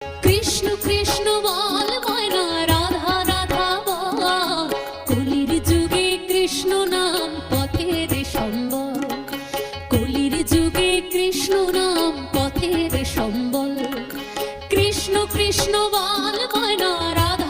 কৃষ্ণ কৃষ্ণ বল ময়না, রাধা রাধা বল। কলির যুগে কৃষ্ণ নাম পথের সম্বল, কলির যুগে কৃষ্ণ নাম পথের সম্বল। কৃষ্ণ কৃষ্ণ বল ময়না, রাধা